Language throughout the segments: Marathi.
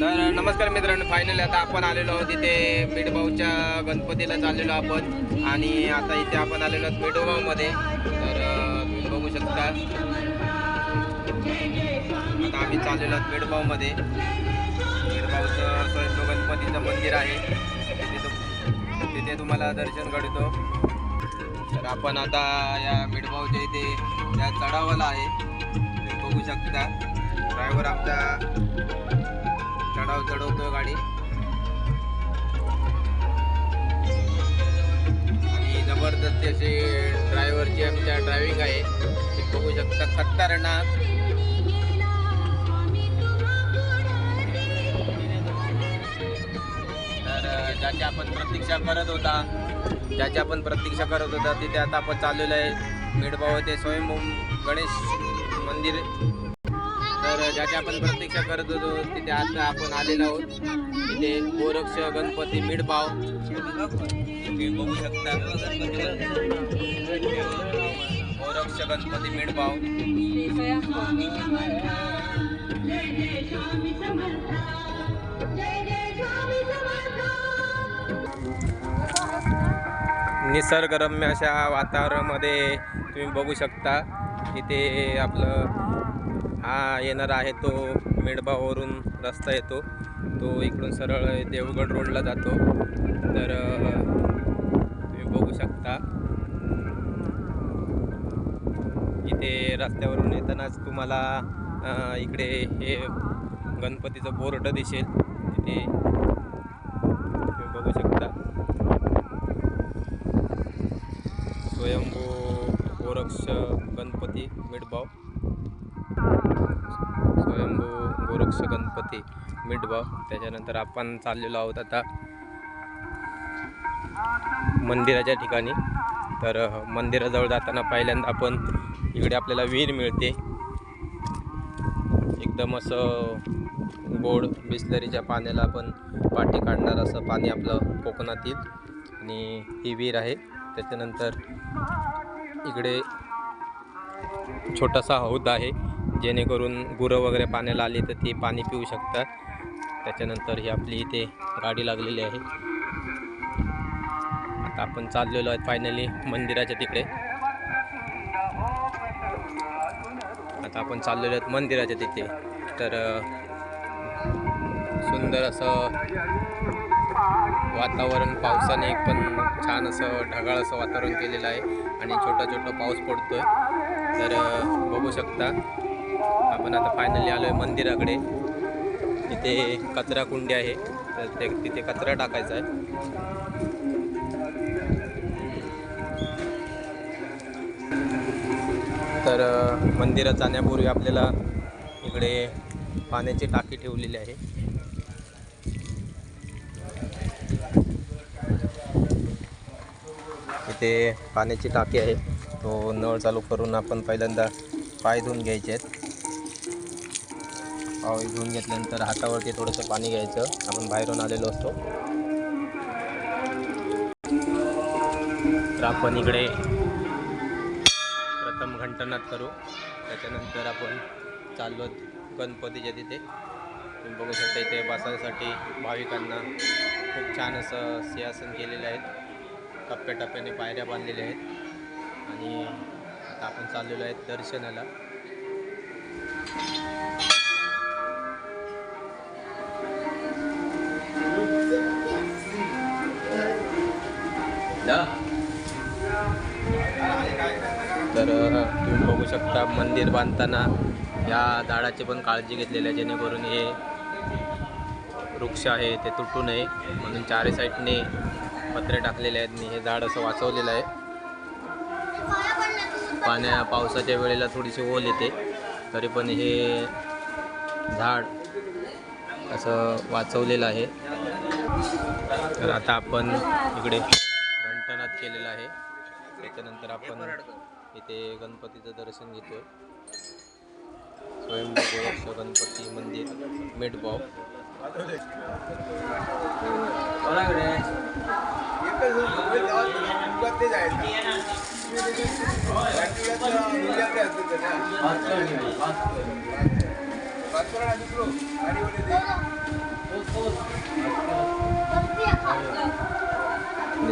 तर नमस्कार मित्रांनो, फायनली आता आपण आलेलो आहोत इथे मिडबावच्या गणपतीला चाललेलो आपण. आणि आता इथे आपण आलेलो आहोत मिडबावमध्ये. तर तुम्ही बघू शकता आता आम्ही चाललेलो आहोत मिडबावमध्ये. मिडबावचं स्वयंभू गणपतीचं मंदिर आहे, तिथे तुम्हाला दर्शन घडतो. तर आपण आता या मिडबावच्या इथे त्या चढावाला आहे, तुम्ही बघू शकता. ड्रायव्हर आमचा चढाव चढवतो गाडी. आणि जबरदस्त अशी ड्रायव्हरची आमच्या ड्रायव्हिंग आहे, तुम्ही बघू शकता. खतरनाक. तर ज्याची आपण प्रतीक्षा करत होता तिथे आता आपण चाललेलो आहे मिडबाव ते स्वयंभू गणेश मंदिर. तर ज्याची आपण प्रतीक्षा करत होतो तिथे आता आपण आलेलो आहोत. तिथे गोरक्ष गणपती मिडबाव तुम्ही बघू शकता. गोरक्ष गणपती मिडबाव. निसर्गरम्य अशा वातावरणामध्ये तुम्ही बघू शकता. इथे आपलं हा येणार आहे तो मिडबाववरून रस्ता येतो, तो इकडून सरळ देवगड रोडला जातो. तर तुम्ही बघू शकता इथे रस्त्यावरून येतानाच तुम्हाला इकडे हे गणपतीचं बोर्ड दिसेल. तिथे तुम्ही बघू शकता स्वयंभू गोरक्ष गणपती मिडबाव. स्वयंभू गोरक्ष गणपती मिडबाव. त्याच्यानंतर आपण चाललेलो आहोत आता मंदिराच्या ठिकाणी. तर मंदिराजवळ जाताना पहिल्यांदा आपण इकडे आपल्याला विहीर मिळते, एकदम असं गोड बिसलरीच्या पाण्याला आपण पाठी काढणार असं पाणी आपलं कोकणातील. आणि ही विहीर आहे. त्याच्यानंतर इकडे छोटासा हौद आहे, जेणेकरून गुरं वगैरे पाण्याला आली तर ती पाणी पिऊ शकतात. त्याच्यानंतर ही आपली इथे गाडी लागलेली आहे. आता आपण चाललेलो आहे फायनली मंदिराच्या तिकडे. आता आपण चाललेलो आहेत मंदिराच्या तिथे. तर सुंदर असं वातावरण, पावसाने पण छान असं ढगाळ असं वातावरण केलेलं आहे आणि छोटा छोटा पाऊस पडतोय. तर बघू शकता आपण आता फायनली आलो आहे मंदिराकडे. तिथे कचरा कुंडी आहे, तर तिथे कचरा टाकायचा आहे. तर मंदिरात जाण्यापूर्वी आपल्याला इकडे पाण्याची टाकी ठेवलेली आहे. इथे पाण्याची टाकी आहे, तो नळ चालू करून आपण पहिल्यांदा पाय धुवून घ्यायचे आहेत. पाय धुवून घेतल्यानंतर हातावरती थोडंसं पाणी घ्यायचं. आपण बाहेरून आलेलो असतो. तर आपण इकडे प्रथम घंटानाद करू. त्याच्यानंतर आपण चाललो गणपतीच्या तिथे. तुम्ही बघू शकता इथे बसायसाठी भाविकांना खूप छान असं सिंहासन केलेले आहेत. टप्प्याटप्प्याने पायऱ्या बांधलेल्या आहेत. आणि आता आपण चाललेलो आहे दर्शनाला. तर तुम्ही बघू शकता मंदिर बांधताना या झाडाची पण काळजी घेतलेली आहे, जेणेकरून हे वृक्ष आहे ते तुटू नये म्हणून चारी साईडने पत्रे टाकलेले आहेत आणि हे झाड असं वाचवलेलं आहे. पावसाच्या वेळेला थोडीशी ओल येते, तरी पण हे झाड असं वाचवलेलं आहे. तर आता आपण इकडे घंटानाद केलेला आहे. त्याच्यानंतर आपण इथे गणपतीचं दर्शन घेतोय. स्वयंभू गोरक्ष गणपती मंदिर मिडबाव.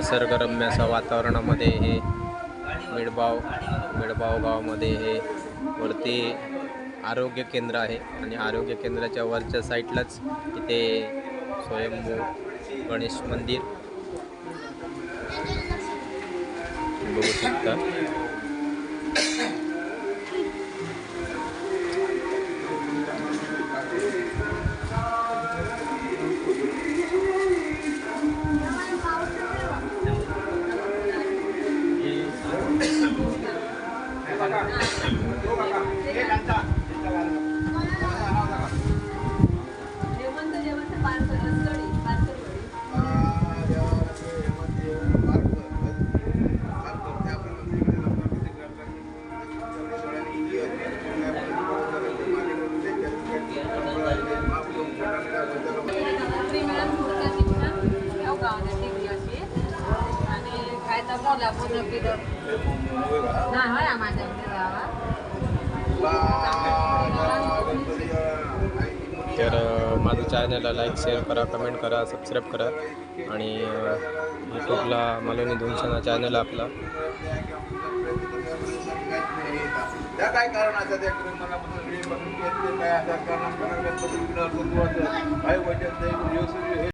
निसर्गरम्य असं वातावरणामध्ये हे मिडबाव गावामध्ये हे वरती आरोग्य केंद्र आहे आणि आरोग्य केंद्राच्या वरच्या साईडलाच इथे स्वयंभू गणेश मंदिर बघू शकता. तर माझं चॅनलला लाईक शेअर करा, कमेंट करा, सबस्क्राईब करा आणि यूट्यूबला मालवणी धुनशाना चॅनल आपला. त्या काय कारणाचा त्या मनापासून काय